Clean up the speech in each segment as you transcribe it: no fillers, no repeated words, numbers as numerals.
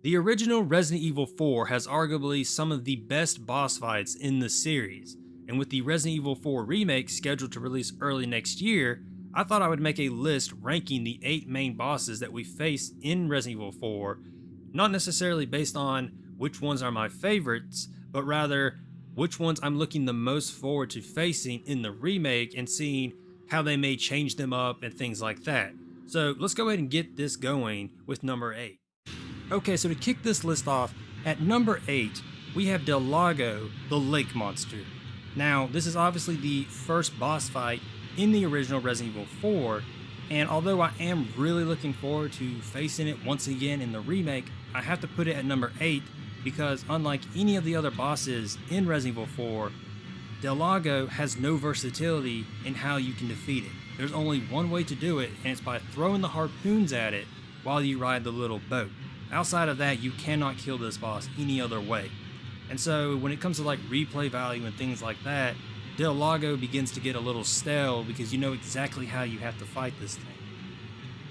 The original Resident Evil 4 has arguably some of the best boss fights in the series, and with the Resident Evil 4 remake scheduled to release early next year, I thought I would make a list ranking the 8 main bosses that we face in Resident Evil 4, not necessarily based on which ones are my favorites, but rather which ones I'm looking the most forward to facing in the remake and seeing how they may change them up and things like that. So let's go ahead and get this going with number 8. Okay, so to kick this list off, at number 8, we have Del Lago, the lake monster. Now, this is obviously the first boss fight in the original Resident Evil 4, and although I am really looking forward to facing it once again in the remake, I have to put it at number 8 because unlike any of the other bosses in Resident Evil 4, Del Lago has no versatility in how you can defeat it. There's only one way to do it, and it's by throwing the harpoons at it while you ride the little boat. Outside of that, you cannot kill this boss any other way. And so when it comes to like replay value and things like that, Del Lago begins to get a little stale because you know exactly how you have to fight this thing.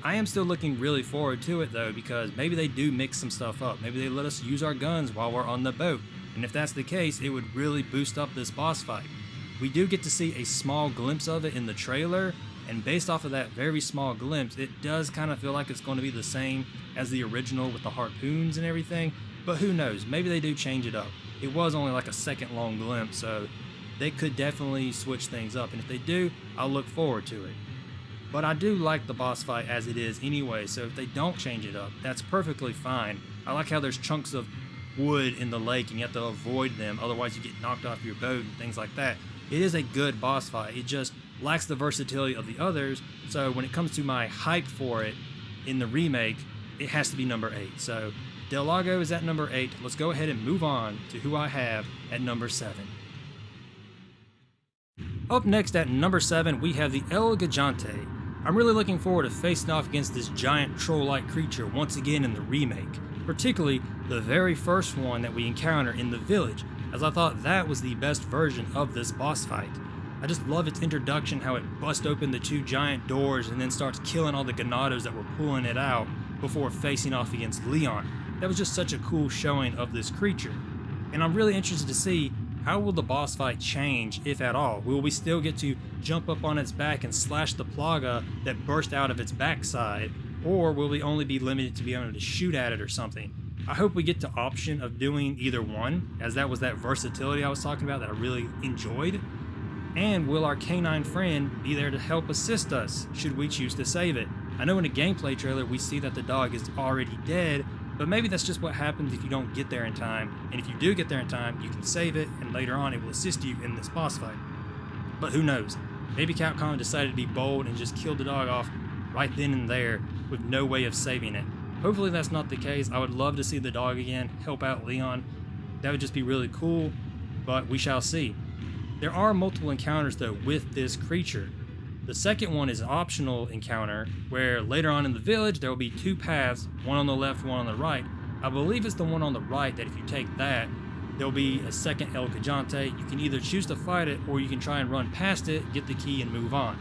I am still looking really forward to it though, because maybe they do mix some stuff up. Maybe they let us use our guns while we're on the boat. And if that's the case, it would really boost up this boss fight. We do get to see a small glimpse of it in the trailer, and based off of that very small glimpse, it does kind of feel like it's going to be the same as the original with the harpoons and everything, but who knows, maybe they do change it up. It was only like a second long glimpse, so they could definitely switch things up, and if they do, I'll look forward to it. But I do like the boss fight as it is anyway, so if they don't change it up, that's perfectly fine. I like how there's chunks of wood in the lake and you have to avoid them, otherwise you get knocked off your boat and things like that. It is a good boss fight, it just lacks the versatility of the others, so when it comes to my hype for it in the remake, it has to be number 8. So Del Lago is at number 8. Let's go ahead and move on to who I have at number 7. Up next at number 7, we have the El Gigante. I'm really looking forward to facing off against this giant troll-like creature once again in the remake, particularly the very first one that we encounter in the village, as I thought that was the best version of this boss fight. I just love its introduction, how it busts open the 2 giant doors and then starts killing all the ganados that were pulling it out before facing off against Leon. That was just such a cool showing of this creature. And I'm really interested to see how will the boss fight change, if at all. Will we still get to jump up on its back and slash the plaga that burst out of its backside, or will we only be limited to being able to shoot at it or something? I hope we get the option of doing either one, as that was that versatility I was talking about that I really enjoyed. And will our canine friend be there to help assist us, should we choose to save it? I know in a gameplay trailer we see that the dog is already dead, but maybe that's just what happens if you don't get there in time, and if you do get there in time, you can save it, and later on it will assist you in this boss fight. But who knows? Maybe Capcom decided to be bold and just kill the dog off right then and there with no way of saving it. Hopefully that's not the case. I would love to see the dog again help out Leon. That would just be really cool, but we shall see. There are multiple encounters though with this creature. The second one is an optional encounter where later on in the village there will be 2 paths, one on the left, one on the right. I believe it's the one on the right that if you take that, there'll be a second El Gigante. You can either choose to fight it or you can try and run past it, get the key, and move on.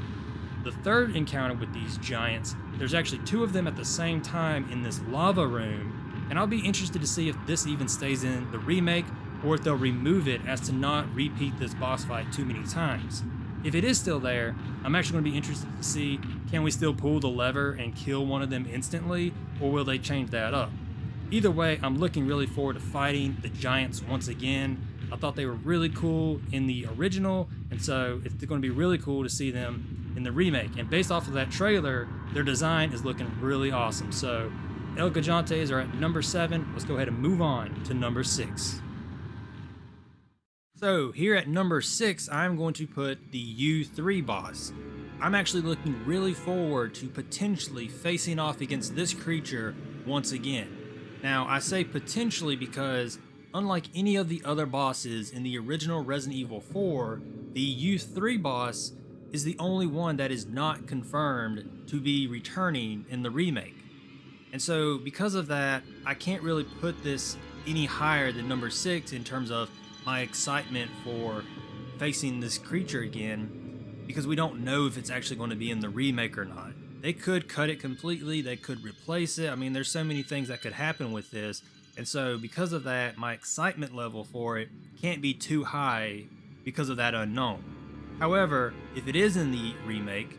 The third encounter with these giants, there's actually 2 of them at the same time in this lava room, and I'll be interested to see if this even stays in the remake or if they'll remove it as to not repeat this boss fight too many times. If it is still there, I'm actually going to be interested to see, can we still pull the lever and kill one of them instantly, or will they change that up? Either way, I'm looking really forward to fighting the giants once again. I thought they were really cool in the original, and so it's going to be really cool to see them in the remake. And based off of that trailer, their design is looking really awesome. So El Gigantes are at number 7. Let's go ahead and move on to number 6. So here at number 6, I'm going to put the U3 boss. I'm actually looking really forward to potentially facing off against this creature once again. Now, I say potentially because unlike any of the other bosses in the original Resident Evil 4, the U3 boss is the only one that is not confirmed to be returning in the remake. And so because of that, I can't really put this any higher than number 6 in terms of my excitement for facing this creature again, because we don't know if it's actually going to be in the remake or not. they could cut it completely, they could replace it. I mean, there's so many things that could happen with this. And so, because of that, my excitement level for it can't be too high because of that unknown. However, if it is in the remake,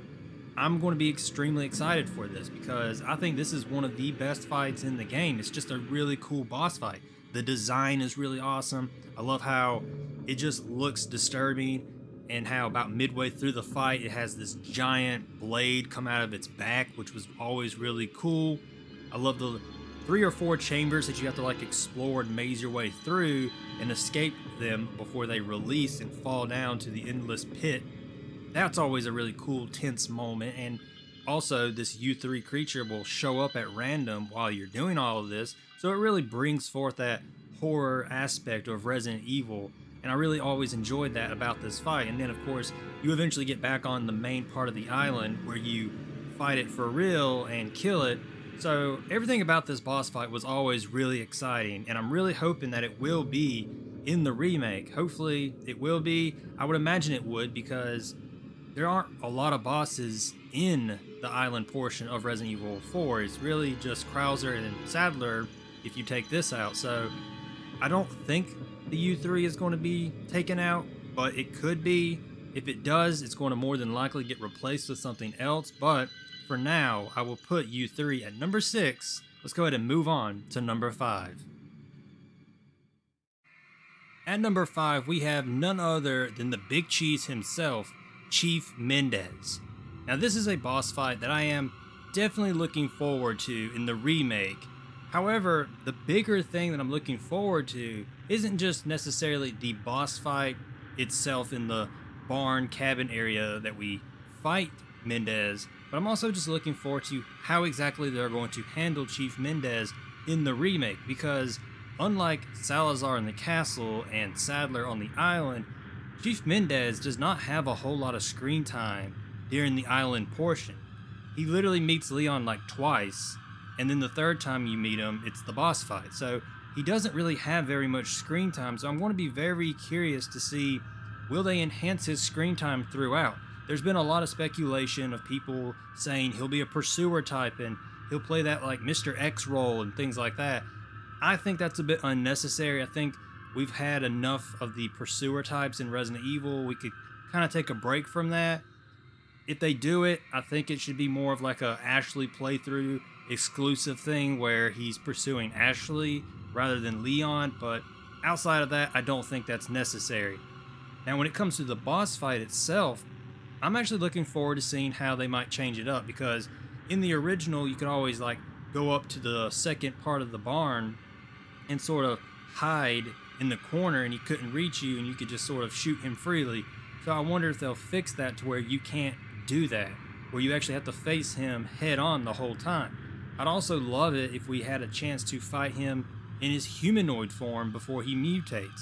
I'm going to be extremely excited for this because I think this is one of the best fights in the game. It's just a really cool boss fight. The design is really awesome. I love how it just looks disturbing and how about midway through the fight it has this giant blade come out of its back, which was always really cool. I love the 3 or 4 chambers that you have to like explore and maze your way through and escape them before they release and fall down to the endless pit. That's always a really cool tense moment. And also this U3 creature will show up at random while you're doing all of this, so it really brings forth that horror aspect of Resident Evil, and I really always enjoyed that about this fight. And then of course you eventually get back on the main part of the island where you fight it for real and kill it. So everything about this boss fight was always really exciting, and I'm really hoping that it will be in the remake. Hopefully it will be. I would imagine it would, because there aren't a lot of bosses in the island portion of Resident Evil 4. It's really just Krauser and Sadler if you take this out. So I don't think the U3 is going to be taken out, but it could be. If it does, it's going to more than likely get replaced with something else. But for now, I will put U3 at number 6. Let's go ahead and move on to number 5. At number 5, we have none other than the Big Cheese himself, Chief Mendez. Now this is a boss fight that I am definitely looking forward to in the remake. However, the bigger thing that I'm looking forward to isn't just necessarily the boss fight itself in the barn cabin area that we fight Mendez, but I'm also just looking forward to how exactly they're going to handle Chief Mendez in the remake, because unlike Salazar in the castle and Sadler on the island, Chief Mendez does not have a whole lot of screen time during the island portion. He literally meets Leon like twice, and then the third time you meet him, it's the boss fight. So he doesn't really have very much screen time, so I'm going to be very curious to see, will they enhance his screen time throughout? There's been a lot of speculation of people saying he'll be a pursuer type and he'll play that like Mr. X role and things like that. I think that's a bit unnecessary. I think we've had enough of the pursuer types in Resident Evil. We could kind of take a break from that. If they do it, I think it should be more of like a Ashley playthrough exclusive thing where he's pursuing Ashley rather than Leon, but outside of that, I don't think that's necessary. Now, when it comes to the boss fight itself, I'm actually looking forward to seeing how they might change it up, because in the original, you could always like go up to the second part of the barn and sort of hide in the corner and he couldn't reach you and you could just sort of shoot him freely. So I wonder if they'll fix that to where you can't do that, where you actually have to face him head on the whole time. I'd also love it if we had a chance to fight him in his humanoid form before he mutates.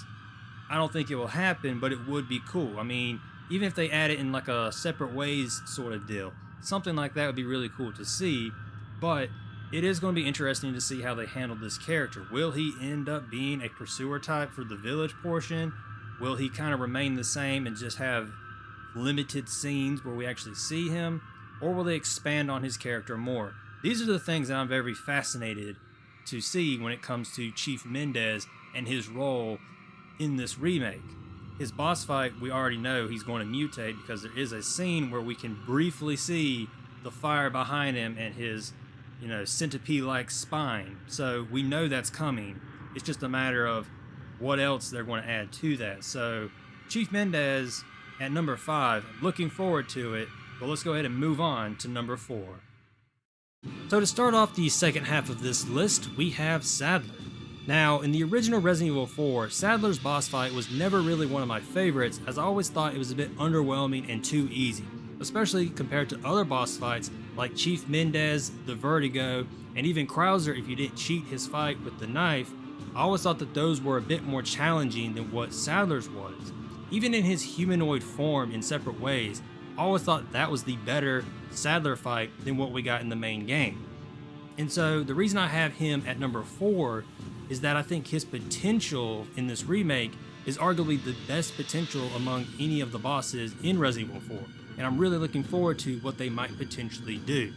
I don't think it will happen, but it would be cool. I mean, even if they add it in like a separate ways sort of deal, something like that would be really cool to see. But it is going to be interesting to see how they handle this character. Will he end up being a pursuer type for the village portion? Will he kind of remain the same and just have limited scenes where we actually see him? Or will they expand on his character more? These are the things that I'm very fascinated to see when it comes to Chief Mendez and his role in this remake. His boss fight, we already know he's going to mutate, because there is a scene where we can briefly see the fire behind him and his, centipede-like spine. So we know that's coming. It's just a matter of what else they're going to add to that. So Chief Mendez at number 5, looking forward to it. But let's go ahead and move on to number 4. So to start off the second half of this list, we have Sadler. Now, in the original Resident Evil 4, Sadler's boss fight was never really one of my favorites, as I always thought it was a bit underwhelming and too easy, especially compared to other boss fights like Chief Mendez, the Vertigo, and even Krauser if you didn't cheat his fight with the knife. I always thought that those were a bit more challenging than what Sadler's was. Even in his humanoid form in separate ways, I always thought that was the better Sadler fight than what we got in the main game. And so the reason I have him at number 4 is that I think his potential in this remake is arguably the best potential among any of the bosses in Resident Evil 4. And I'm really looking forward to what they might potentially do.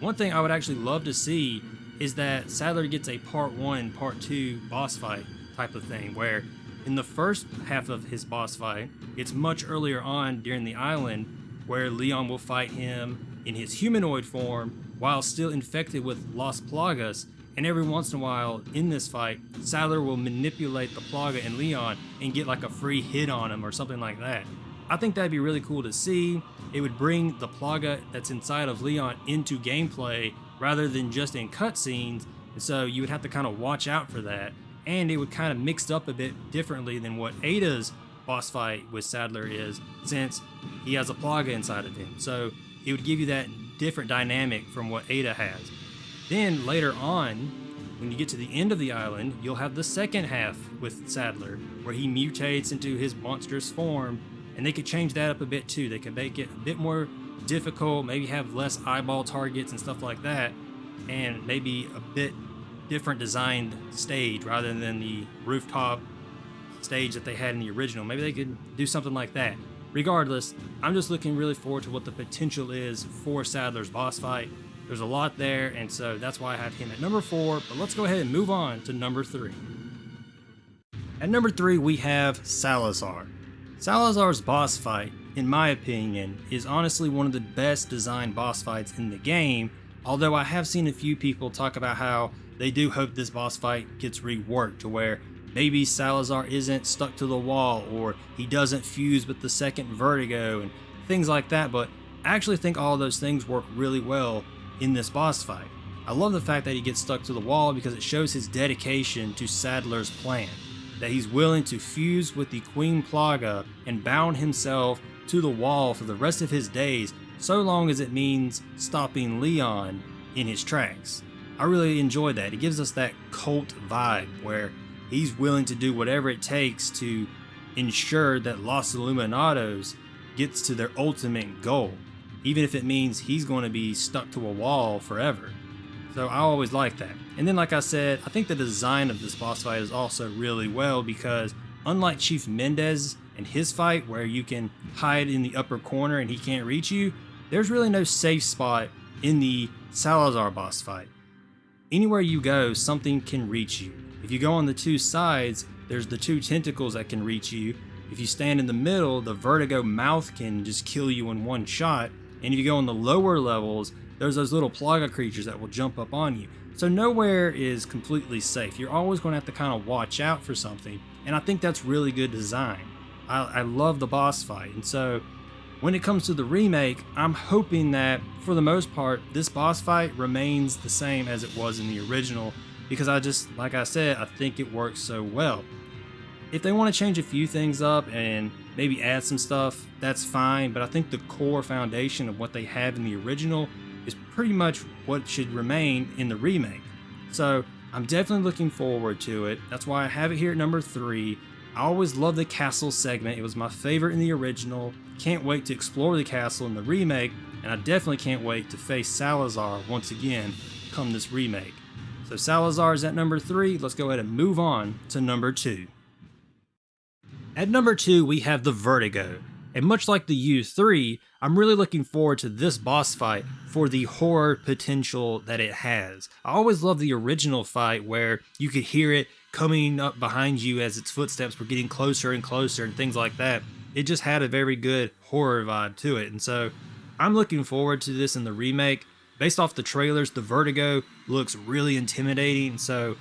One thing I would actually love to see is that Sadler gets a part 1, part 2 boss fight type of thing, where in the first half of his boss fight, it's much earlier on during the island where Leon will fight him in his humanoid form while still infected with Las Plagas. And every once in a while in this fight, Sadler will manipulate the Plaga and Leon and get like a free hit on him or something like that. I think that'd be really cool to see. It would bring the Plaga that's inside of Leon into gameplay rather than just in cutscenes. And so you would have to kind of watch out for that. And it would kind of mix up a bit differently than what Ada's boss fight with Sadler is, since he has a Plaga inside of him. So it would give you that different dynamic from what Ada has. Then later on, when you get to the end of the island, you'll have the second half with Sadler, where he mutates into his monstrous form, and they could change that up a bit too. They could make it a bit more difficult, maybe have less eyeball targets and stuff like that, and maybe a bit different designed stage rather than the rooftop stage that they had in the original. Maybe they could do something like that. Regardless, I'm just looking really forward to what the potential is for Sadler's boss fight. There's a lot there, and so that's why I have him at number 4, but let's go ahead and move on to number 3. At number 3, we have Salazar. Salazar's boss fight, in my opinion, is honestly one of the best designed boss fights in the game, although I have seen a few people talk about how they do hope this boss fight gets reworked to where maybe Salazar isn't stuck to the wall or he doesn't fuse with the second Vertigo and things like that, but I actually think all of those things work really well in this boss fight. I love the fact that he gets stuck to the wall because it shows his dedication to Sadler's plan, that he's willing to fuse with the Queen Plaga and bound himself to the wall for the rest of his days, so long as it means stopping Leon in his tracks. I really enjoy that. It gives us that cult vibe where he's willing to do whatever it takes to ensure that Los Illuminados gets to their ultimate goal, even if it means he's going to be stuck to a wall forever. So I always like that. And then like I said, I think the design of this boss fight is also really well because unlike Chief Mendez and his fight where you can hide in the upper corner and he can't reach you, there's really no safe spot in the Salazar boss fight. Anywhere you go, something can reach you. If you go on the two sides, there's the two tentacles that can reach you. If you stand in the middle, the Vertigo mouth can just kill you in one shot. And if you go on the lower levels, there's those little Plaga creatures that will jump up on you. So nowhere is completely safe. You're always going to have to kind of watch out for something. And I think that's really good design. I love the boss fight. And so when it comes to the remake, I'm hoping that for the most part, this boss fight remains the same as it was in the original, because like I said, I think it works so well. If they want to change a few things up and maybe add some stuff, that's fine, but I think the core foundation of what they have in the original is pretty much what should remain in the remake. So I'm definitely looking forward to it. That's why I have it here at number 3. I always loved the castle segment. It was my favorite in the original. Can't wait to explore the castle in the remake, and I definitely can't wait to face Salazar once again come this remake. So Salazar is at number 3. Let's go ahead and move on to number 2. At number 2, we have the Vertigo. And much like the U3, I'm really looking forward to this boss fight for the horror potential that it has. I always loved the original fight where you could hear it coming up behind you as its footsteps were getting closer and closer and things like that. It just had a very good horror vibe to it. And so I'm looking forward to this in the remake. Based off the trailers, the Vertigo looks really intimidating. So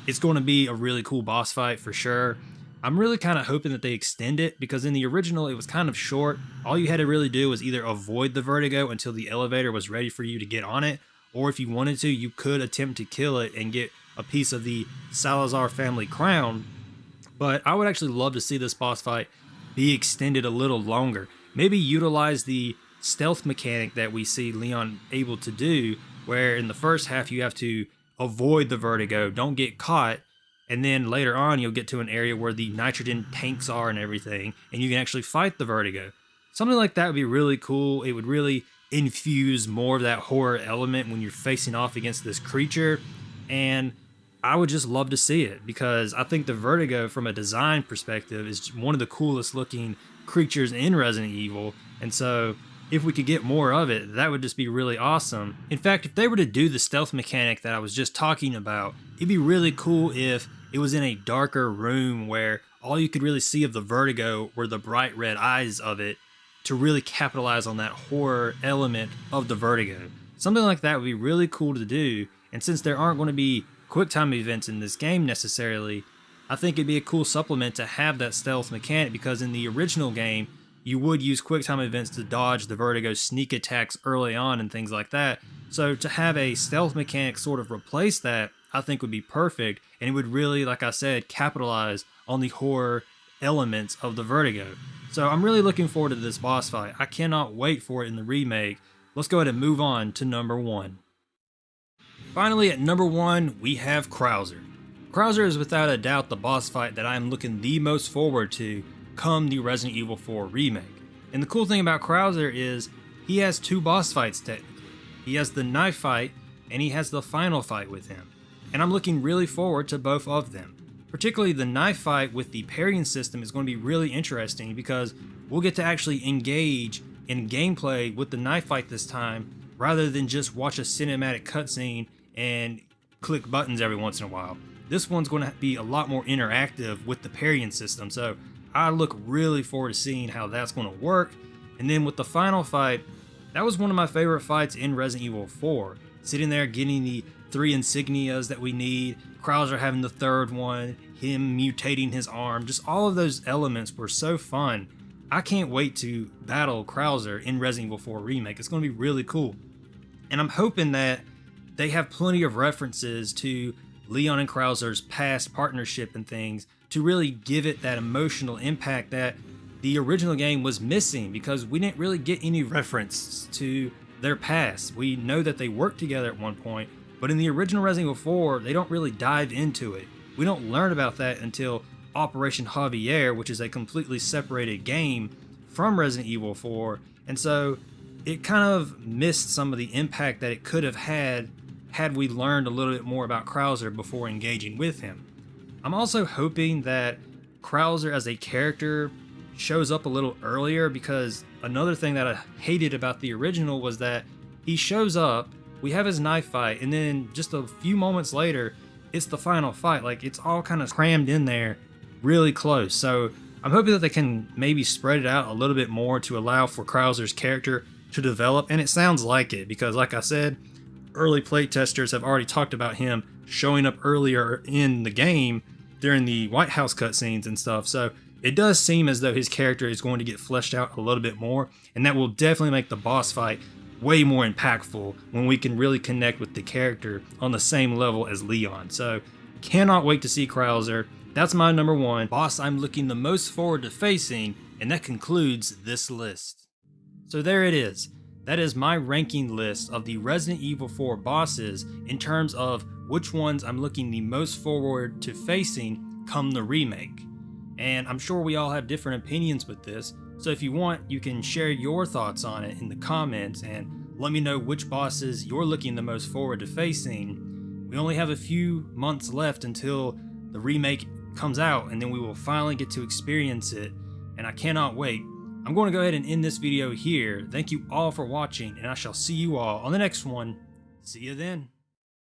it's going to be a really cool boss fight for sure. I'm really kind of hoping that they extend it because in the original it was kind of short. All you had to really do was either avoid the Vertigo until the elevator was ready for you to get on it, or if you wanted to, you could attempt to kill it and get a piece of the Salazar family crown. But I would actually love to see this boss fight be extended a little longer. Maybe utilize the stealth mechanic that we see Leon able to do, where in the first half you have to avoid the Vertigo, don't get caught, and then later on you'll get to an area where the nitrogen tanks are and everything, and you can actually fight the Vertigo. Something like that would be really cool. It would really infuse more of that horror element when you're facing off against this creature, and I would just love to see it because I think the Vertigo from a design perspective is one of the coolest looking creatures in Resident Evil, and so if we could get more of it, that would just be really awesome. In fact, if they were to do the stealth mechanic that I was just talking about, it'd be really cool if it was in a darker room where all you could really see of the vertigo were the bright red eyes of it, to really capitalize on that horror element of the vertigo. Something like that would be really cool to do, and since there aren't going to be QuickTime events in this game necessarily, I think it'd be a cool supplement to have that stealth mechanic, because in the original game, you would use QuickTime events to dodge the vertigo sneak attacks early on and things like that. So to have a stealth mechanic sort of replace that, I think would be perfect, and it would really, like I said, capitalize on the horror elements of the vertigo. So I'm really looking forward to this boss fight. I cannot wait for it in the remake. Let's go ahead and move on to number 1. Finally, at number 1, we have Krauser. Krauser is without a doubt the boss fight that I am looking the most forward to come the Resident Evil 4 remake. And the cool thing about Krauser is he has 2 boss fights technically. He has the knife fight and he has the final fight with him. And I'm looking really forward to both of them. Particularly the knife fight with the parrying system is going to be really interesting, because we'll get to actually engage in gameplay with the knife fight this time, rather than just watch a cinematic cutscene and click buttons every once in a while. This one's going to be a lot more interactive with the parrying system, so I look really forward to seeing how that's going to work. And then with the final fight, that was one of my favorite fights in Resident Evil 4. Sitting there getting the 3 insignias that we need, Krauser having the 3rd one, him mutating his arm, just all of those elements were so fun. I can't wait to battle Krauser in Resident Evil 4 Remake. It's going to be really cool. And I'm hoping that they have plenty of references to Leon and Krauser's past partnership and things to really give it that emotional impact that the original game was missing, because we didn't really get any reference to their past. We know that they worked together at one point, but in the original Resident Evil 4, they don't really dive into it. We don't learn about that until Operation Javier, which is a completely separated game from Resident Evil 4, and so it kind of missed some of the impact that it could have had we learned a little bit more about Krauser before engaging with him. I'm also hoping that Krauser as a character shows up a little earlier, because another thing that I hated about the original was that he shows up, we have his knife fight, and then just a few moments later, it's the final fight. Like, it's all kind of crammed in there really close. So I'm hoping that they can maybe spread it out a little bit more to allow for Krauser's character to develop, and it sounds like it, because like I said, early playtesters have already talked about him showing up earlier in the game during the White House cutscenes and stuff. So it does seem as though his character is going to get fleshed out a little bit more, and that will definitely make the boss fight way more impactful when we can really connect with the character on the same level as Leon. So cannot wait to see Krauser. That's my number 1 boss I'm looking the most forward to facing, and that concludes this list. So there it is. That is my ranking list of the Resident Evil 4 bosses in terms of which ones I'm looking the most forward to facing come the remake. And I'm sure we all have different opinions with this, so if you want, you can share your thoughts on it in the comments and let me know which bosses you're looking the most forward to facing. We only have a few months left until the remake comes out, and then we will finally get to experience it, and I cannot wait. I'm going to go ahead and end this video here. Thank you all for watching, and I shall see you all on the next one. See you then.